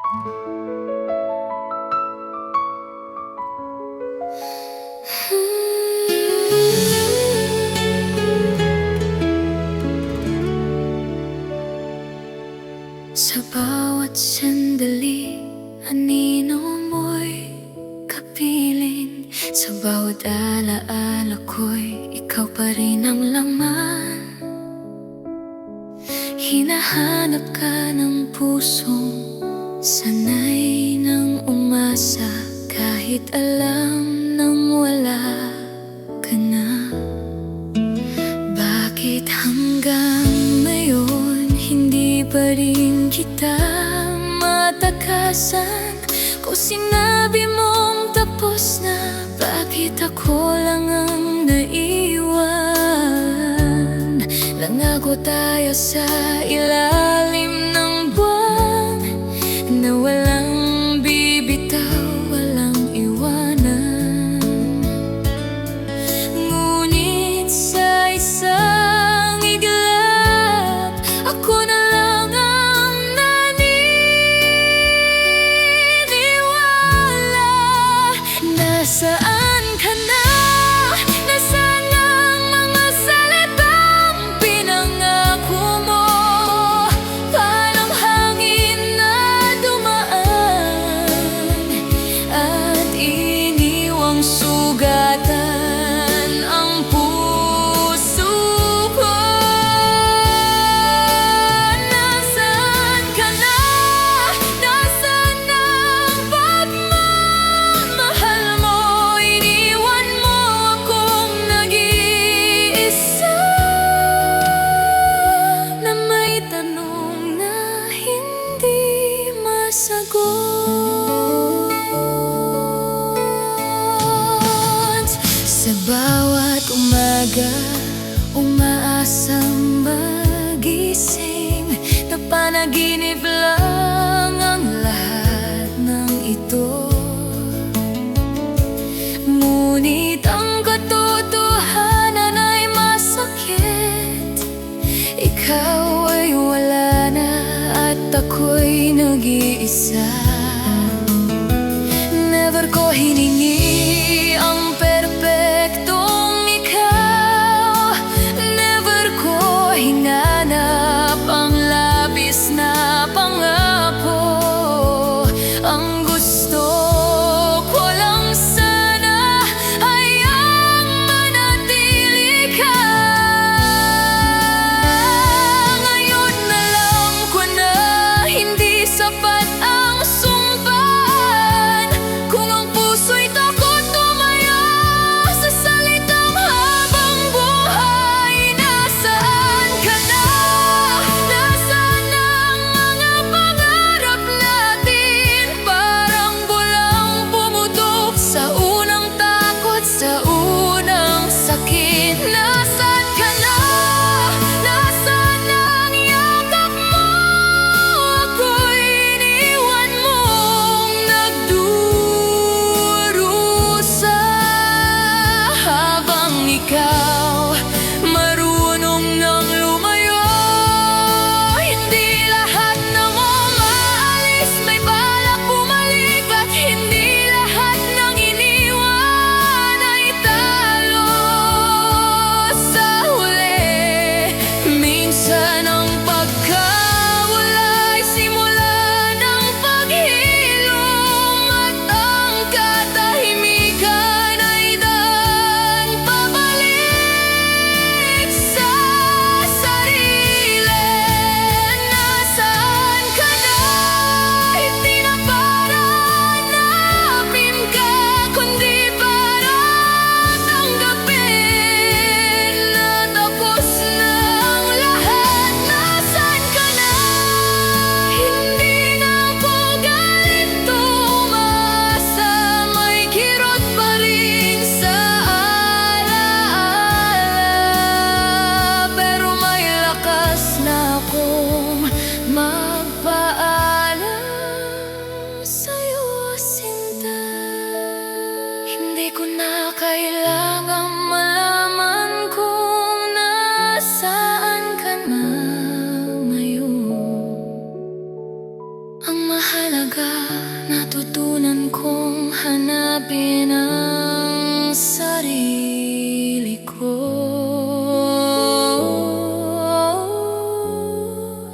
Sa bawat sandali, anino mo'y kapiling. Sa bawat alaala ko'y ikaw pa rin ang laman. Hinahanap ka ng pusong sanay ng umasa, kahit alam nang wala ka na. Bakit hanggang ngayon hindi pa rin kita matakasan? Kung sinabi mong tapos na, bakit ako lang ang naiwan? Nangako tayo sa ilalim ng buwan na walang bibitaw, walang iwanan. Ngunit sa isang iglap, ako na lang ang naniniwala. Nasaan ka na? Nasaan ang mga salitang pinangako mo? Parang hangin na dumaan at iniwang sugatan ang puso ko. Nasaan ka na? Nasaan ang pagmamahal mo? Iniwan mo akong nag-iisa, na may tanong na hindi masagot. Sa bawat umaga, umaasang magising, na panaginip lang ang lahat ng ito. Ngunit ang katotohanan ay masakit. Ikaw ay wala na at ako'y nag-iisa. Never ko hiningi ang perpektong ikaw. Never ko hinanap ang labis na pangako. Ang gusto ko lang sana ay ang manatili ka. Ngayon alam ko na hindi sapat ang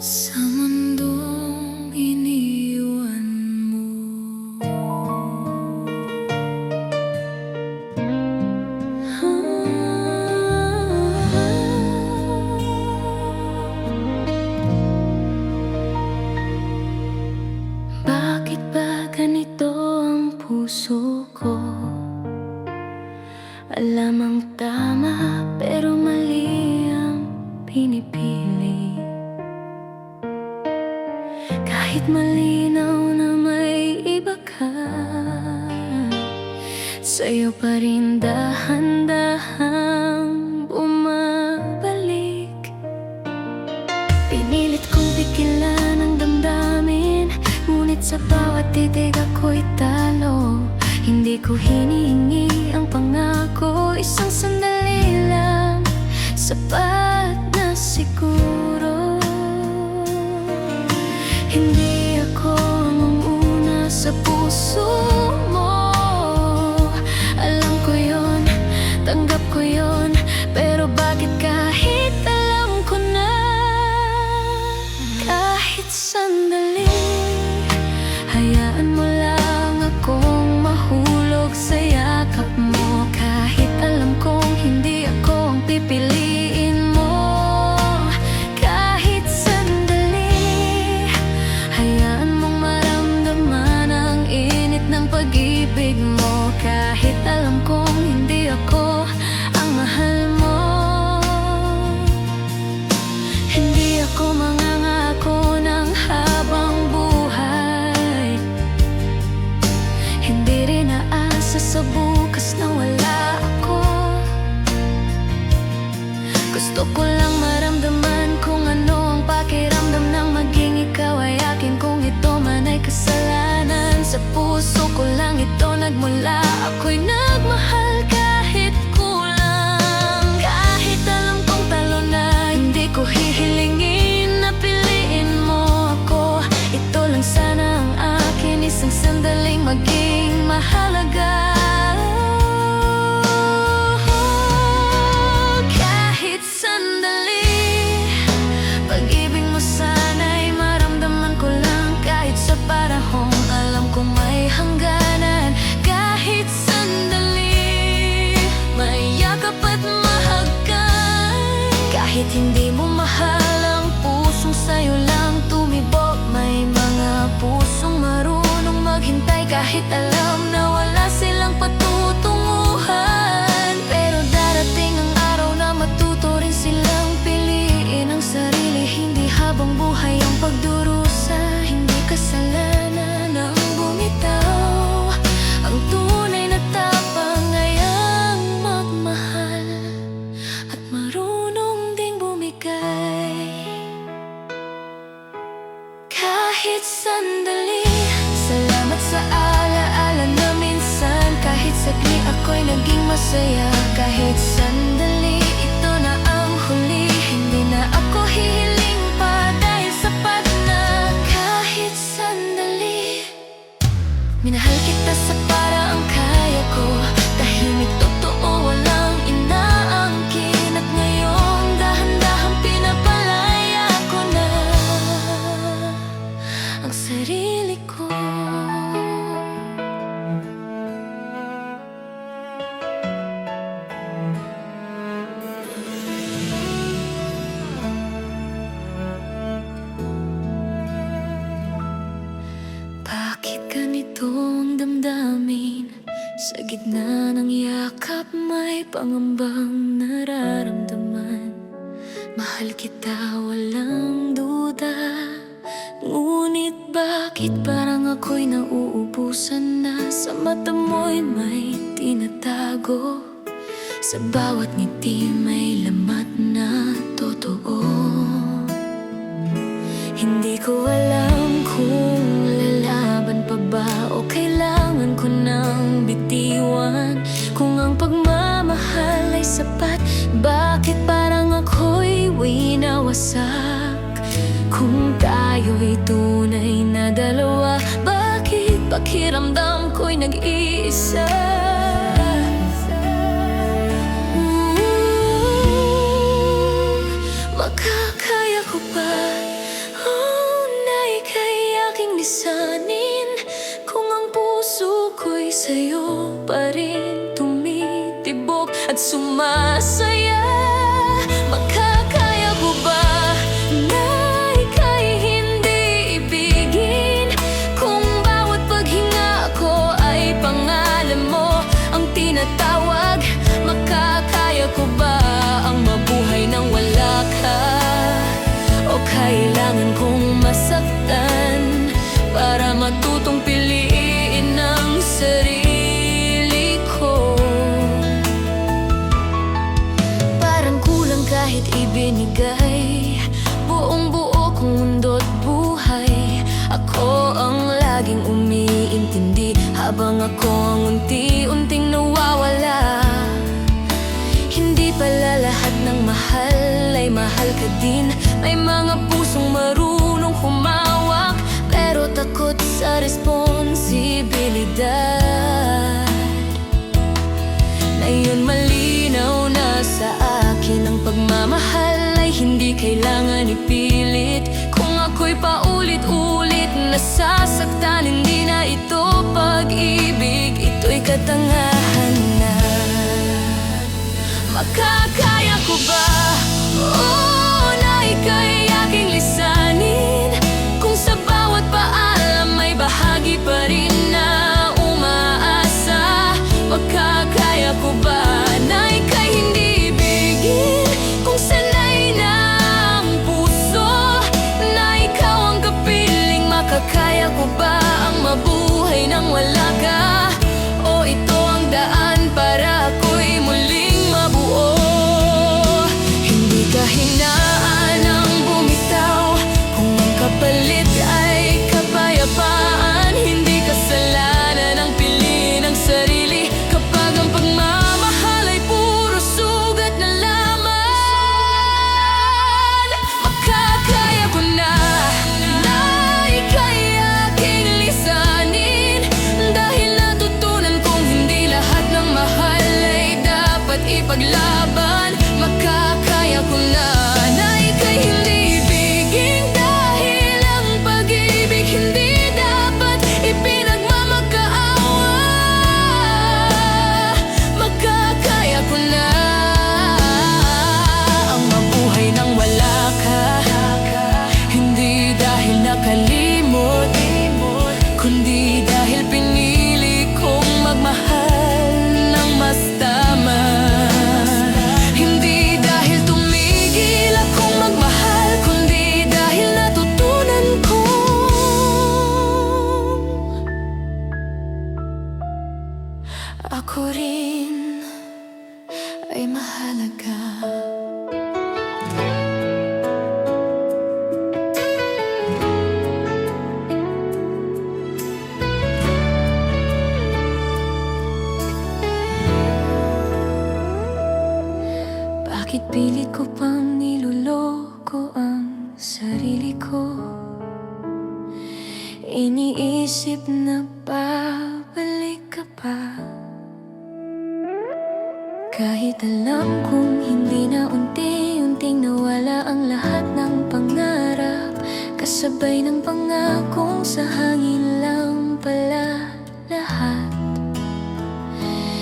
sa mundong iniwan mo. Bakit ba ganito ang puso ko? Alam ang tama pero mali ang pinipili. Kahit malinaw na may iba ka, sa'yo pa rin dahan-dahang bumabalik. Pinilit kong pigilan ang damdamin, ngunit sa bawat titig ako'y talo. Hindi ko hinihingi ang pangako, isang sandali lang, sapat na siguro. Hindi ako ang una sa puso mo, alam ko yon, tanggap ko yon. Pero bakit kahit alam ko na, kahit sandali, hayaan mo lang akong mahulog sa yakap mo. Kahit alam kong hindi ako ang pipiliin mo, kahit sandali, hayaan mong maramdaman ang init ng pag-ibig mo. Kahit alam kong hindi ako ang mahal mo, hindi ako mangangako ng habang buhay, hindi rin aasa sa bukas na wala ako. Gusto ko lang maramdaman kung ano ang pakiramdam ng maging ikaw ay akin. Kung ito man ay kasalanan, sa puso ko lang ito nagmula. Ako'y nagmahal kahit kulang. Kahit alam kong talo na, hindi ko hihilingin na piliin mo ako. Ito lang sana ang akin, isang sandaling maging mahalaga. Kahit sandali, pag-ibig mo sana'y maramdaman ko lang. Kahit sa parahong alam kong may hangganan. Kahit sandali, may yakap at mahagkan. Kahit hindi mo mahal ang pusong sa'yo lang tumibok, may mga pusong marunong maghintay. Kahit alam na wala silang patutunguhan, pero darating ang araw na matuto rin silang piliin ang sarili. Hindi habang buhay ang pagdurusa, hindi kasalanan ang bumitaw. Ang tunay na tapang ay ang magmahal at marunong ding bumigay. Kahit sandali, salamat sa alaala na minsan. Kahit saglit ako'y naging masaya. Kahit sandali, ito na ang huli. Hindi na ako hihiling pa dahil sapat na. Kahit sandali, minahal kita sa paraang kaya ko. Tahimik, totoo, walang inaangkin. At ngayon, dahan-dahang pinapalaya ko na ang sarili ko. Bakit ganito ang damdamin? Sa gitna ng yakap may pangambang nararamdaman. Mahal kita, walang duda. Ngunit bakit parang ako'y nauubusan na? Sa mata mo'y may tinatago, sa bawat ngiti may lamat na totoo. Hindi ko alam kung lalaban pa ba o kailangan ko nang bitiwan. Kung ang pagmamahal ay sapat, bakit parang ako'y winawasak? Kung tayo'y tunay na dalawa, bakit pakiramdam ko'y nag-iisa? Makakaya ko ba lisanin kung ang puso ko'y sa'yo pa rin tumitibok at sumasaya? Makakaya ko ba na ika'y hindi ibigin kung bawat paghinga ko ay pangalan mo ang tinatawag? Makakaya ko ba ang mabuhay nang wala ka? O kailangan kong masaktan para matutong piliin ang sarili ko? Parang kulang kahit ibinigay buong buo kong mundo't buhay. Ako ang laging umiintindi habang ako ang unti-unting nawawala. Hindi pala lahat ng mahal ay mahal ka din. May mga pusong marunong humawak pero takot sa responsibilidad. Ngayon malinaw na sa akin ang pagmamahal ay hindi kailangan ipilit. Kung ako'y paulit-ulit nasasaktan, hindi na ito pag-ibig, ito'y katangahan na. Makakaya ko ba na ika'y aking lisanin kung sa bawat paalam may bahagi pa rin na umaasa? Makakaya ko ba na ika'y hindi ibigin kung sanay na ang puso na ikaw ang kapiling? Makakaya ko ba ang mabuhay nang wala ka? O ito ang daan para ako'y muling mabuo? Hindi ka hinaan ang bumitaw kung ang kapalit ay kapayapaan. Hindi kasalanan ang piliin ng sarili kapag ang pagmamahal ay puro sugat na laman. Makakaya ko na ika'y aking lisanin dahil natutunan kong hindi lahat ng mahal ay dapat ipaglaban. Makakaya ko na ika'y hindi ibigin dahil ang pag-ibig hindi dapat ipinagmamakaawa. Makakaya ko na ang mabuhay nang wala ka, hindi dahil nakalimot, kundi dahil pinili kong magmahal ng mas tama. Hindi dahil tumigil akong magmahal, kundi dahil natutunan kong ako rin ay mahalaga. Bakit pilit ko pang niloloko ang sarili ko? Iniisip na babalik ka pa, kahit alam kong hindi na unti-unting nawala ang lahat ng pangarap, kasabay ng pangakong sa hangin lang pala lahat.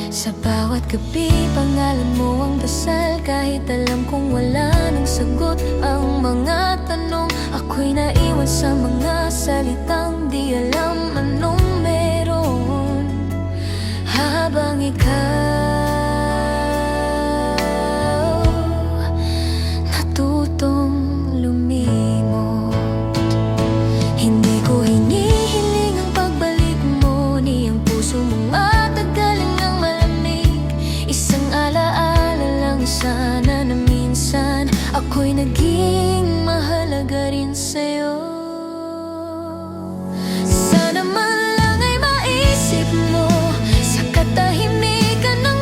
Sa bawat gabi, pangalan mo ang dasal, kahit alam kong wala nang sagot ang mga tanong. Ako'y naiwan sa mga salitang di alam anong meron habang ikaw natutong lumimot. Hindi ko hinihiling ang pagbalik mo, ni ang puso mong matagaling ng malamig. Isang alaala lang sana na minsan ako'y naging mahalaga rin sa'yo. Sana man lang ay maisip mo sa katahimikan ng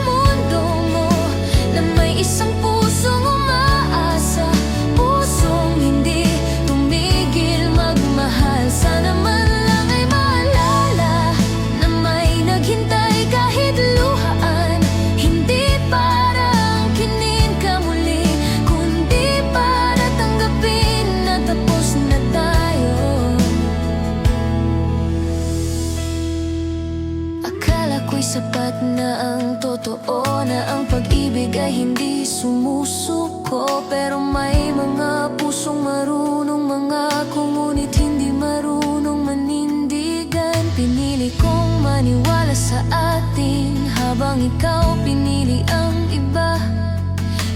sapat na ang totoo na ang pag-ibig ay hindi sumusuko. Pero may mga pusong marunong mangako, ngunit hindi marunong manindigan. Pinili kong maniwala sa atin habang ikaw pinili ang iba.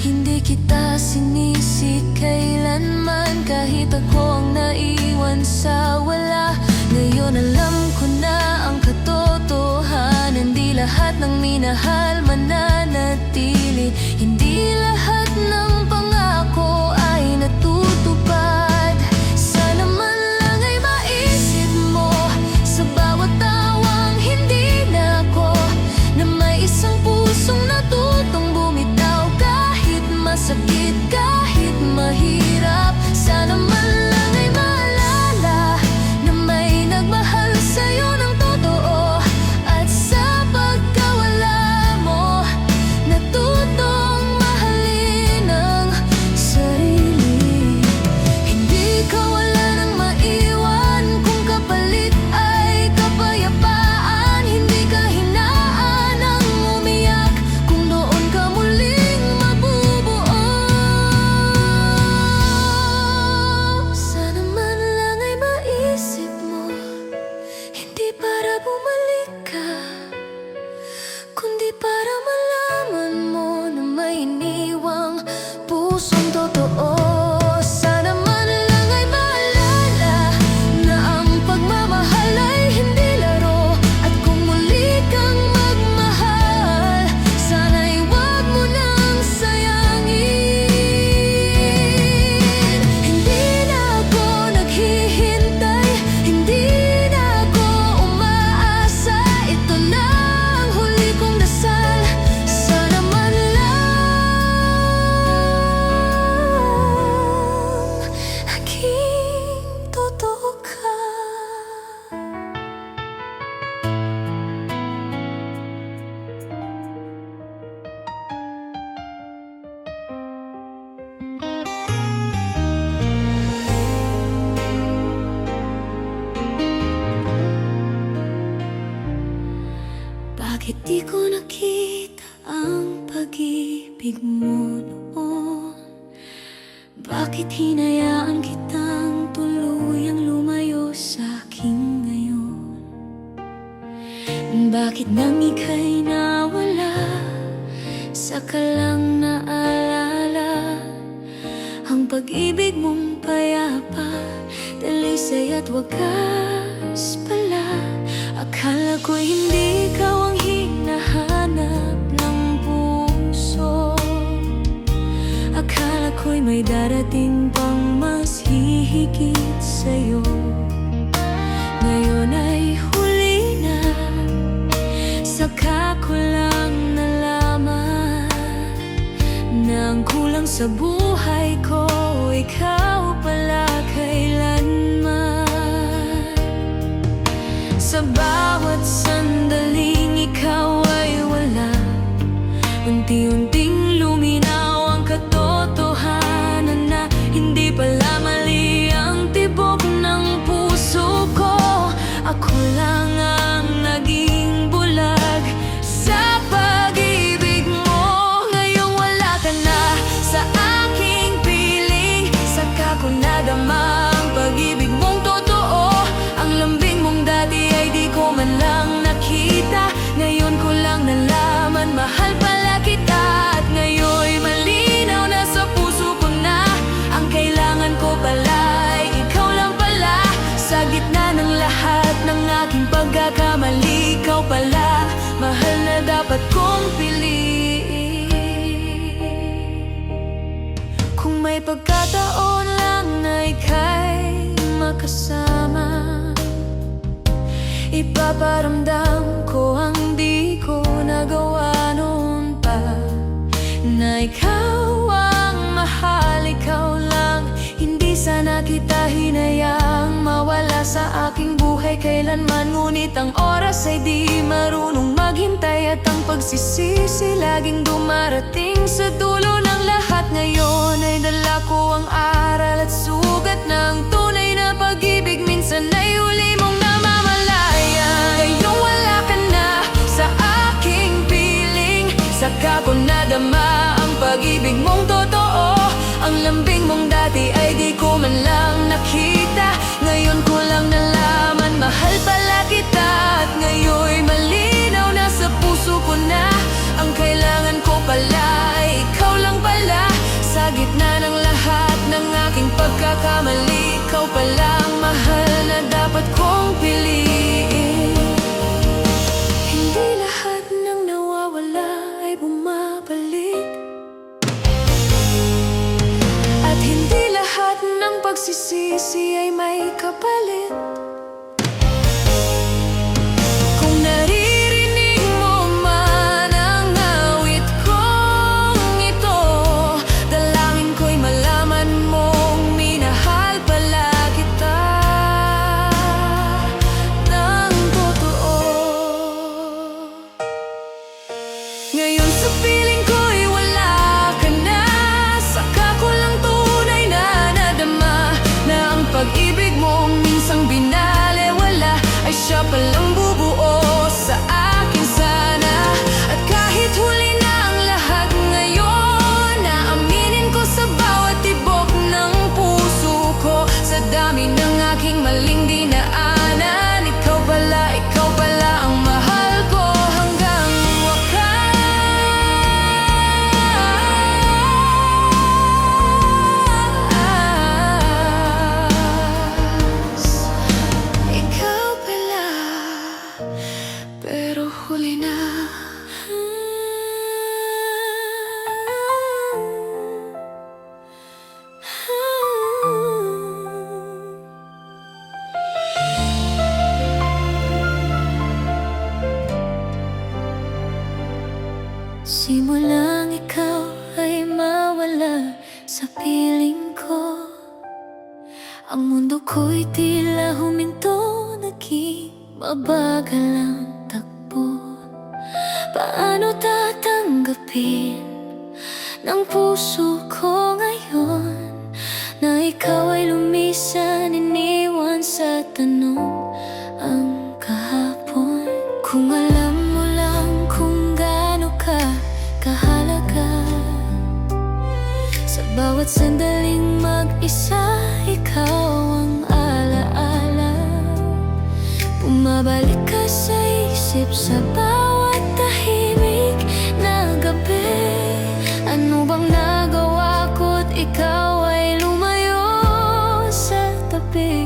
Hindi kita sinisi kailanman, kahit ako ang naiwan sa wala. Ngayon alam ko na ang katotohanan, di lahat ng minahal mananatili. Hindi lahat ng pangako ay natutupad. Sana man lang ay maisip mo sa bawat tawang hindi na ako, na may isang pusong natutong bumitaw kahit masakit, kahit mahirap. Sana man lang ay maalala na may nagmahal sa'yo ng totoo, at sa pagkawala mo natutong mahalin ang sarili. Hindi ka wala nang maiwan kung kapalit ay kapayapaan. Hindi ka hinaan ang umiyak kung doon ka muling mabubuo. Sana man lang ay maisip mo, hindi para bumalik ka, kundi para malaman mo na may iniwang pusong totoo. Sana man lang ay maalala na ang pagmamahal ay hindi laro, at kung muli kang magmahal, sana'y huwag mo nang sayangin. Hindi na ako naghihintay, hindi na ako umaasa. Ito na ang huli kong dasal. Sana man lang naging totoo ka. Bakit di ko nakita ang pag-ibig mo noon? Bakit hinayaan kitang tuluyang lumayo sa akin ngayon? Bakit nang ika'y nawala, saka lang naalala ang pag-ibig mong payapa, dalisay at wagas pala? Akala ko'y hindi ikaw ang hinahanap ng puso. Akala ko'y may darating pang mas hihigit sa'yo. Ngayon ay huli na, saka ko lang nalaman na ang kulang sa buhay ko, ikaw pala kailanman. Sa bawat sandaling ikaw ay wala, unti-unting luminaw ang katotohanan na hindi pala mali ang tibok ng puso ko. Ako lang ang naging bulag sa pag-ibig mo. Ngayong wala ka na sa aking piling, saka ko nadama ang pag-ibig mong totoo. Ang lambing mong dati ay di ko man lang nakita. Ngayon ko lang nalaman, mahal pala kita. At ngayon'y malinaw na sa puso ko na ang kailangan ko pala ay ikaw lang pala. Sa gitna ng lahat ng aking pagkakamali, ikaw pala mahal na dapat kong piliin. Kung may pagkataon lang na ika'y makasama, ipaparamdam ko ang di ko nagawa noon pa, na ikaw ang mahal, ikaw lang. Hindi sana kita hinayang mawala sa aking buhay kailanman. Ngunit ang oras ay di marunong maghintay, at ang pagsisisi laging dumarating sa dulo ng lahat. Ngayon ay dala ko ang aral at sugat ng tunay na pag-ibig. Minsan ay huli mong namamalayan. Ngayong wala ka na sa pagkakamali, ikaw pala ang mahal na dapat kong piliin. Hindi lahat ng nawawala ay bumabalik, at hindi lahat ng pagsisisi ay may kapalit. Kung naririnig mo man ang awit kong ito, dalangin ko'y malaman mong minahal pala kita ng totoo. Ngayon sa piling ko'y wala ka na, saka ko lang tunay na nadama na ang pag-ibig mo minsang binalewala ay siya palang bubuo sa akin sana. At kahit huli na ang lahat ngayon, naaminin ko sa bawat tibok ng puso ko, sa dami ng aking maling dinaanan, ikaw pala ang mahal ko hanggang wakas. Ikaw pala, pero huli na. Simulang ikaw ay mawala sa piling ko, ang mundo ko'y tila huminto, naging mabagal ang takbo. Paano tatanggapin ng puso ko ngayon na ikaw ay lumisan, iniwan sa tanong ang kahapon? Kung alam mo lang kung gaano ka kahalaga, sa bawat sandaling mag-isa, ikaw ang alaala. Bumabalik ka sa isip sa bawat tahimik na gabi. Ano bang nagawa ko't ikaw ay lumayo sa tabi?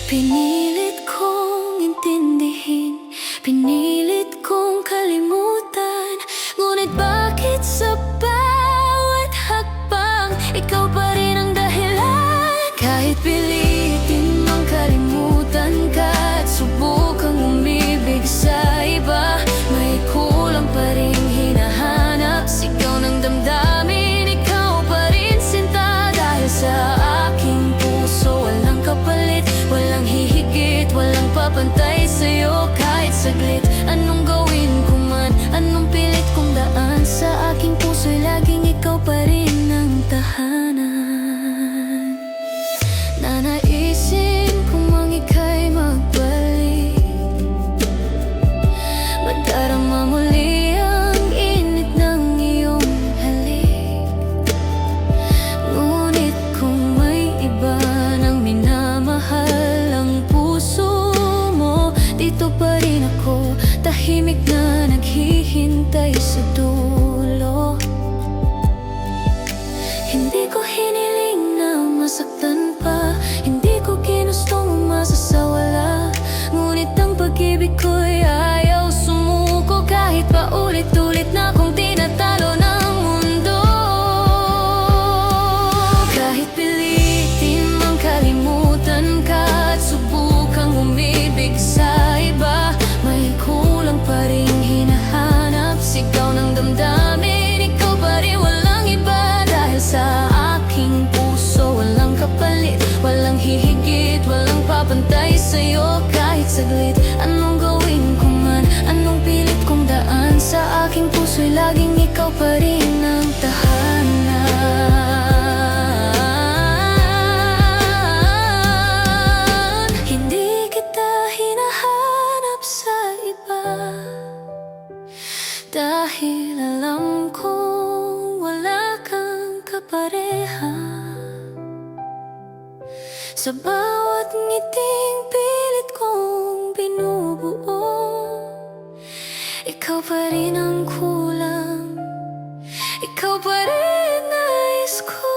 Pinilit kong intindihin, pinilit kong kalimutan, ngunit bakit sa bawat hakbang ikaw pa rin ang dahilan? Kahit pilitin mang kalimutan ka at subukang umibig sa iba, may kulang pa rin hinahanap, sigaw ng damdamin, ikaw pa rin sinta. Dahil sa aking puso walang kapalit, walang hihigit, walang papantay sa'yo kahit saglit. Anong gawin ko man, anong pilit kong daan, sa aking puso'y laging ikaw pa rin ang tahanan. Nanaisin kung mang ika'y magbalik, madarama muli ang init ng iyong halik. Ngunit kung may iba nang minamahal ang puso mo, dito pa rin ako, tahimik na naghihintay sa dulo. Hindi ko hiniling na masaktan pa, hindi ko ginustong umasa sa wala, ngunit ang pag-ibig ko'y ayaw sumuko, kahit pa ulit-ulit na kong tinatalo ng mundo. Kahit pilitin mang kalimutan ka at subukang umibig sa iba, may kulang pa rin hinahanap, sigaw ng damdamin, ikaw pa rin walang iba. Dahil sa aking puso walang kapalit, walang hihigit, walang papantay sa'yo kahit saglit. Anong gawin ko man, anong pilit kong daan, sa aking puso'y laging ikaw pa rin ang tahanan. Hindi kita hinahanap sa iba, dahil alam kong wala kang kapareha. Sa bawat ngiting pilit kong binubuo, ikaw pa rin ang kulang, ikaw pa rin nais ko.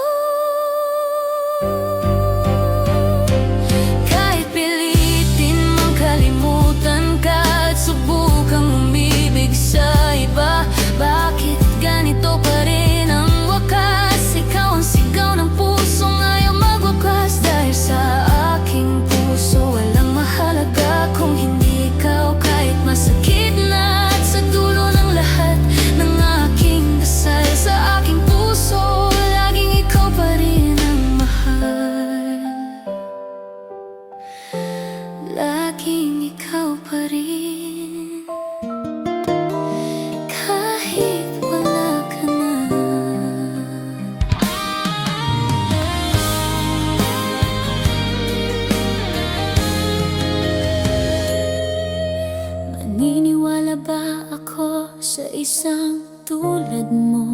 isang tulad mo.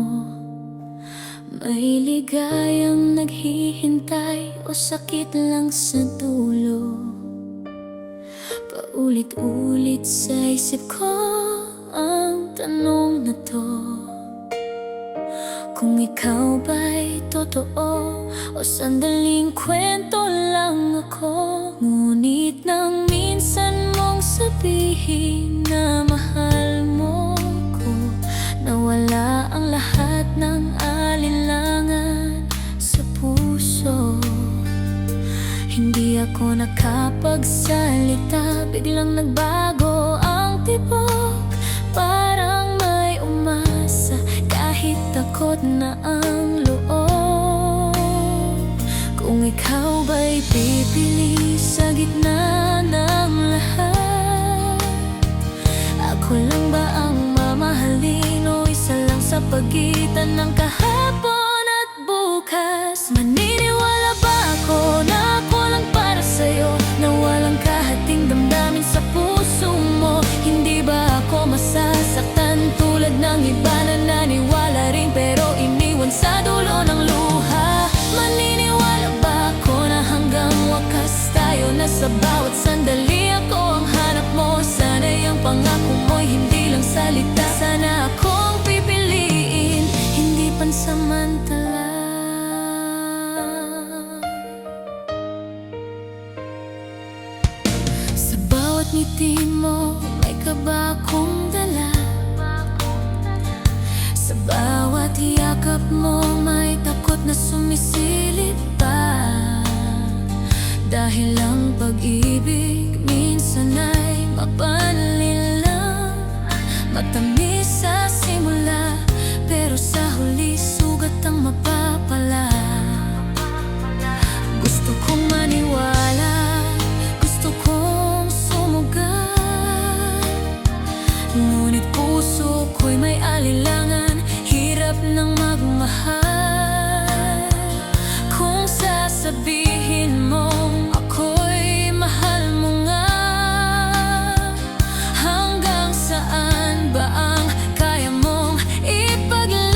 May ligayang naghihintay o sakit lang sa dulo. Paulit-ulit sa isip ko ang tanong na to, kung ikaw ba'y totoo o sandaling kwento lang ako. Ngunit nang minsan mong sabihin na mahal mo ko, nawala ang lahat ng alinlangan sa puso. Hindi ako nakapagsalita, biglang nagbago ang tibok. Parang may umasa kahit takot na ang loob. Kung ikaw ba'y pipili sa gitna ng lahat, ako lang ba ang mamahalin o isa lang sa pagitan ng kahapon at bukas? Maniniwala ba ako na ako lang para sa'yo, na walang kahating damdamin sa puso mo? Hindi ba ako masasaktan tulad ng iba na naniwala rin pero iniwan sa dulo ng luha? Maniniwala ba ako na hanggang wakas tayo, na sa bawat sandali ako ang hanap mo? Sana'y ang pangako mo'y hindi lang salita. Sana akong pipiliin, hindi pansamantala. Sa bawat ngiti mo may kaba akong dala. Sa bawat yakap mo may takot na sumisilip pa. Dahil ang pag-ibig minsan ay mapanlin lang, matamis sa simula pero sa huli sugat ang mapapala. Gusto kong maniwala, gusto kong sumugal, ngunit puso ko'y may alilangan, hirap ng magmahal. Kung sasabihin mong ako'y mahal mo nga, hanggang saan ba ang kaya mong ipaglaban?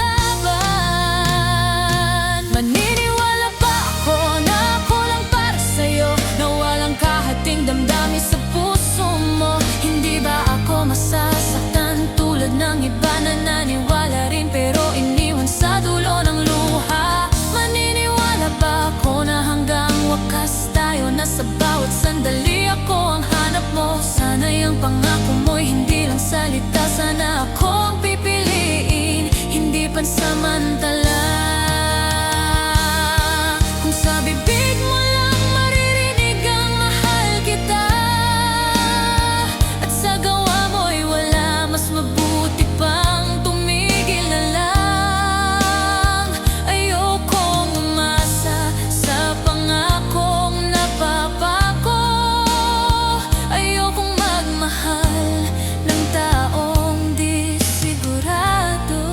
Maniniwala ba ako na ako lang para sa'yo, na walang kahating damdamin sa puso mo? Hindi ba ako masasaktan tulad ng iba na naniwala rin pero iniwan sa dulo ng luha? Maniniwala ba ako na hanggang wakas tayo, na sa bawat sandali ako ang hanap mo? Sana'y ang pangako mo'y hindi lang salita. Sana akong pipiliin, hindi pansamantala. Kung sa bibig mo lang maririnig ang mahal kita, at sa gawa mo'y wala, mas mabuti pang tumigil na lang. Ayokong umasa sa pangakong napapako. Ayokong magmahal ng taong di sigurado.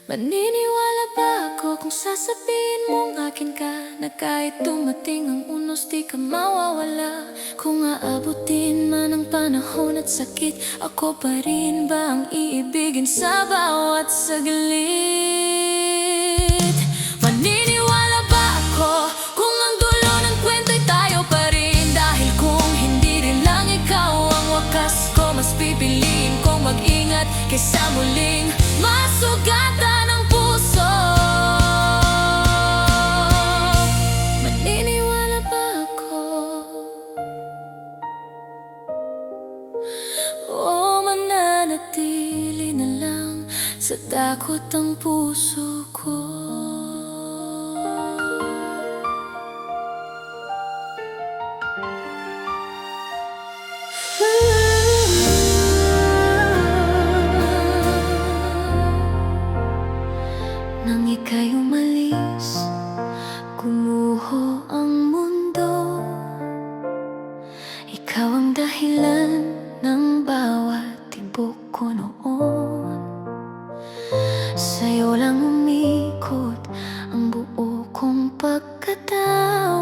Maniniwala ba ako kung sasabihin mong akin ka, na kahit dumating ang unos di ka mawawala? Kung aabutin man ang panahon at sakit, ako pa rin ba ang iibigin sa bawat saglit? Maniniwala ba ako kung ang dulo ng kwento'y tayo pa rin? Dahil kung hindi rin lang ikaw ang wakas ko, mas pipiliin kong mag-ingat kaysa muling masugatan ang puso. Maniniwala ba ako o mananatili na lang sa takot ang puso ko? Nang ika'y umalis, gumuho ang mundo. Ikaw ang dahilan ng bawat tibok ko noon. Sa'yo lang umikot ang buo kong pagkatao,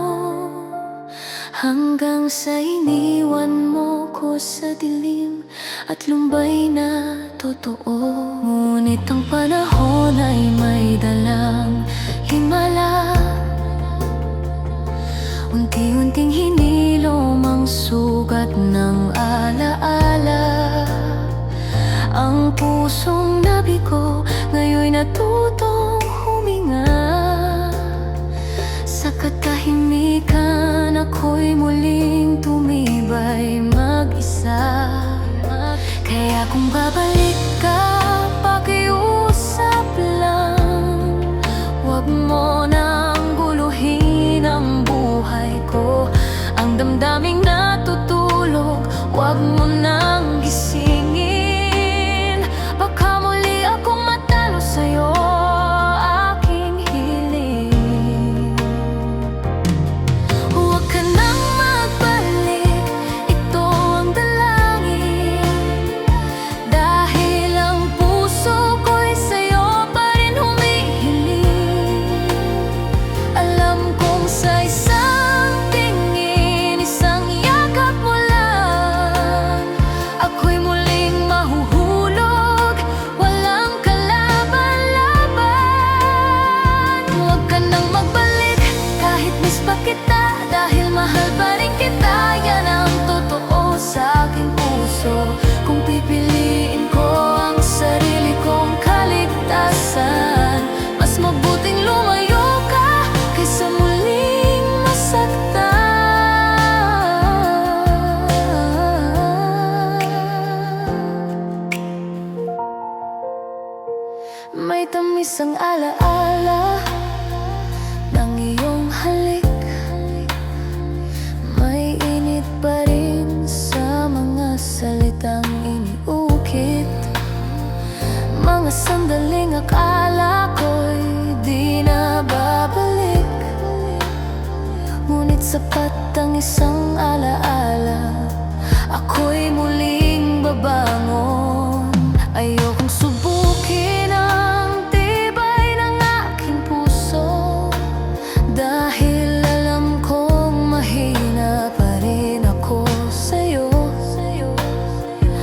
Hanggang sa iniwan mo ko sa dilim at lumbay na totoo. Ngunit ang panahon ay may dalang himala. Unti-unting hinilom ang sugat ng alaala. Ang pusong nabigo ngayon'y natutong huminga. Sa katahimikan ako'y muling tumibay mag-isa. Kaya kung babalik ka, pakiusap lang, huwag mo nang guluhin ang buhay ko. Ang damdaming natutulog, huwag mo nang gisingin. Baka muli akong matalo sa'yo, aking hiling. Huwag ka nang magbalik, ito ang dalangin. Dahil ang puso ko'y sa'yo pa rin humihiling. Alam kong sa isang tingin, isang yakap mo lang, ako'y muling mahuhulog, walang kalaban-laban. Huwag ka nang magbalik kahit miss pa kita, dahil mahal pa rin kita. Yan ang totoo sa aking puso. Kung pipiliin ko ang sarili kong kaligtasan, mas mabuting lumayo ka kaysa muling masaktan. May tamis ang alaala ng iyong halik. May init pa rin sa mga salitang iniukit. Mga sandaling akala ko'y di na babalik. Ngunit sapat ang isang alaala, ako'y muling babangon. Ayokong subukin ang tibay ng aking puso, dahil alam kong mahina pa rin ako sa'yo.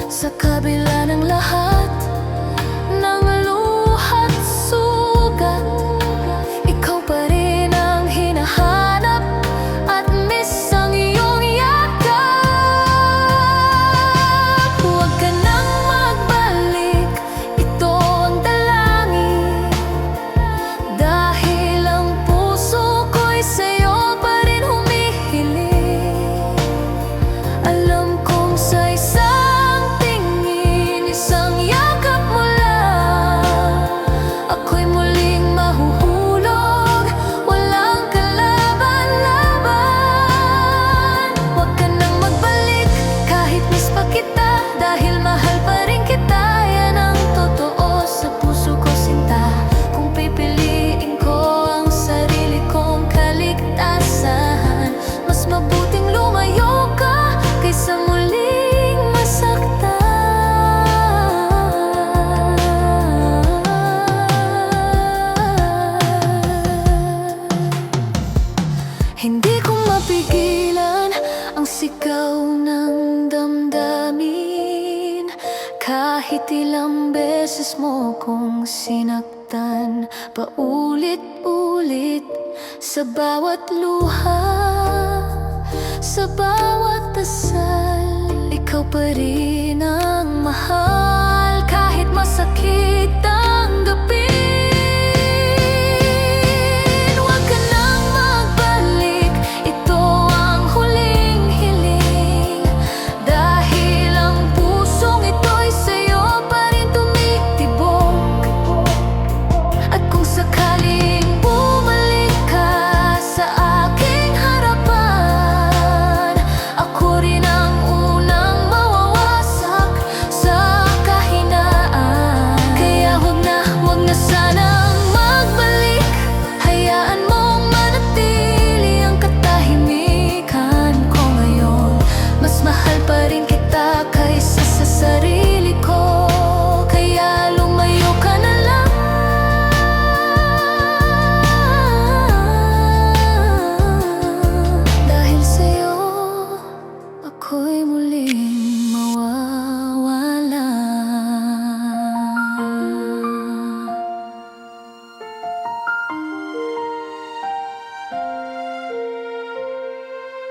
Sa kabila ng lahat ng luha't sugat, ikaw pa rin ang hinahanap at miss ang iyong yakap. Huwag ka nang magbalik, ito ang dalangin. Dahil ang puso ko'y sa'yo pa rin humihiling. Alam kong sa isang tingin, isang yakap mo lang, ako'y muling mahuhulog, walang kalaban-laban. Huwag ka nang magbalik kahit miss pa kita, dahil mahal pa rin kita. Yan ang totoo sa puso ko, sinta. Kung pipiliin ko ang sarili kong kaligtasan, mas mabuting lumayo ka kaysa muling masaktan. Hindi ko mapigilan ang sigaw ng damdamin. Kahit ilang beses mo kong sinaktan, paulit-ulit sa bawat luha, sa bawat dasal, ikaw pa rin ang mahal. Kahit masakit tanggapin, huwag ka nang magbalik, ito ang huling hiling. Dahil ang pusong ito'y sa'yo pa rin tumitibok. At kung sakaling bumalik ka sa aking harapan, ako rin ang unang mawawasak sa kahinaan. Kaya huwag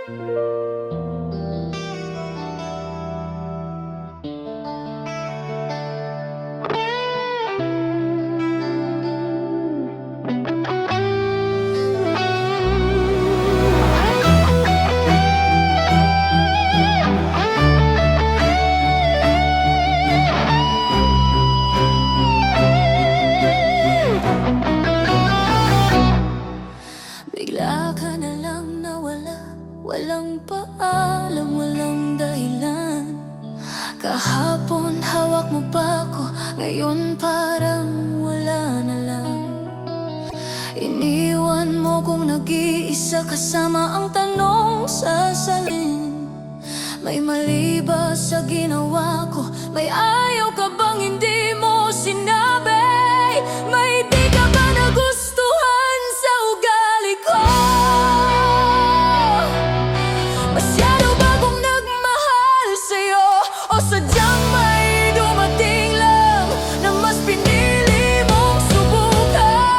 Bigla ka na lang nawala, walang paalam, walang dahilan. Kahapon hawak mo pa ako, ngayon parang wala na lang. Iniwan mo kong nag-iisa kasama ang tanong sa salin. May mali ba sa ginawa ko? May ayaw ka bang hindi mo sinabi? May di ka ba nagustuhan sa ugali ko? Masyado ba kong nagmahal sa'yo? O sadyang may dumating lang na mas pinili mong subukan?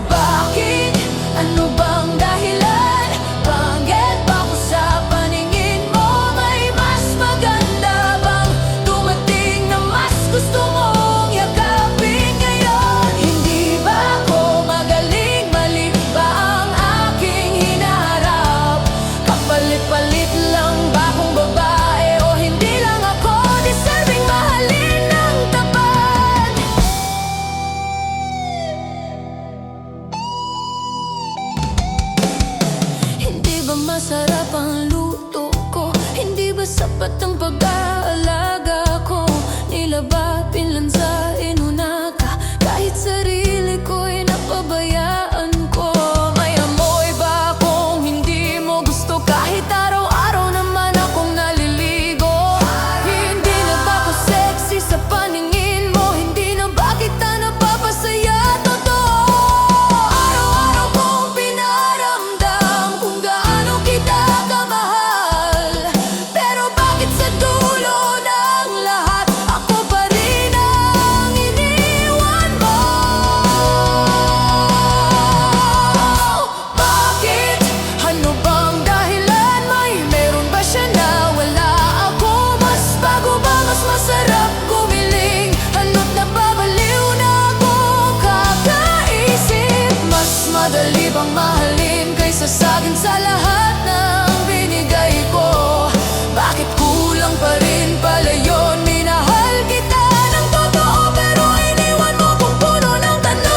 Bakit? Ano bang dahilan? Bakit ba ako sa paningin mo? May mas maganda bang dumating na mas gusto mong yakapin ngayon? Hindi ba ako magaling? Mali ba ang aking hinaharap? Kapalit-palit lang ba akong babae? O hindi lang ako deserving mahalin ng tapat? Hindi ba masarap ang luto ko? Hindi ba sapat ang pag-aalaga ko? Nila ba pinlansain mo na ka? Kahit sarili ko'y napabayaan ko. May amoy ba akong hindi mo gusto? Kahit araw-araw naman akong naliligo. Hindi na ba ako sexy sa paningin mo? Hindi na ba kita napapasaya? Totoo, araw-araw kong pinaramdam kung gaano kita kamahal. Pero bakit sa dulo ng lahat ako pa rin ang iniwan mo? Bakit? Ano bang dahilan? May meron ba siya na wala ako? Mas bago ba? Mas masarap gumiling? Ano't nababaliw na ako kakaisip? Mas madali bang mahalin kaysa sa'kin sa lahat ng binigay ko? Bakit kulang pa rin pala yun? Minahal kita ng totoo pero iniwan mo kung puno ng tanong.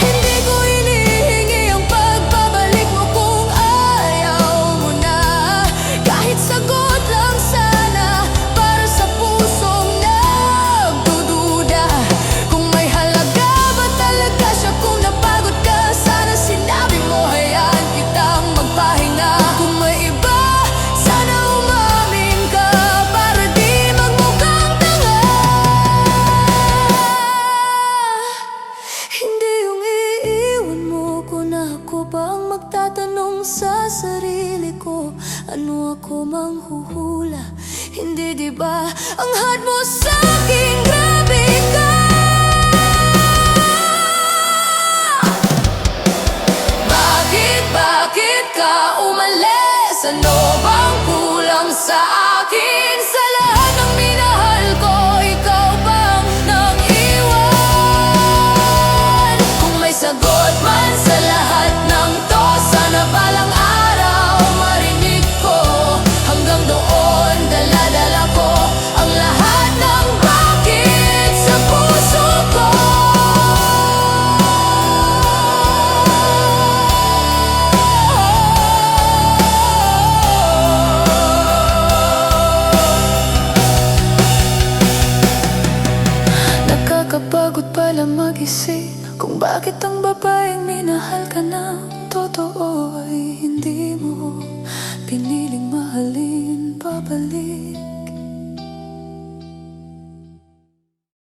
Hindi ko hinihingi ang pagbabalik mo kung ayaw mo na. Kahit sagot lang sana para sa pusong nagdududa. Kung may halaga ba talaga siya? Kung napagod ka, sana sinabi mo, hayaan kitang magpahinga. Kung may iba, sana umamin ka para di magmukhang tanga. Hindi yung iiwan mo ko na ako ba ang magtatanong sa sarili ko? Ano ako manghuhula? Hindi di ba ang hard mo sa'kin? Grabe ka! Bakit ka umalis? Ano bang kulang sa akin? Sa lahat ng minahal ko, ikaw bang nang iwan? Kung may sagot man sa lahat ng to, sana balang araw marinig ko. Hanggang doon dala-dala ko ang lahat ng bakit sa puso ko. Nakakapagod pala mag-isip kung bakit ang babaeng minahal ka ng totoo ay hindi mo piniling mahalin pabalik.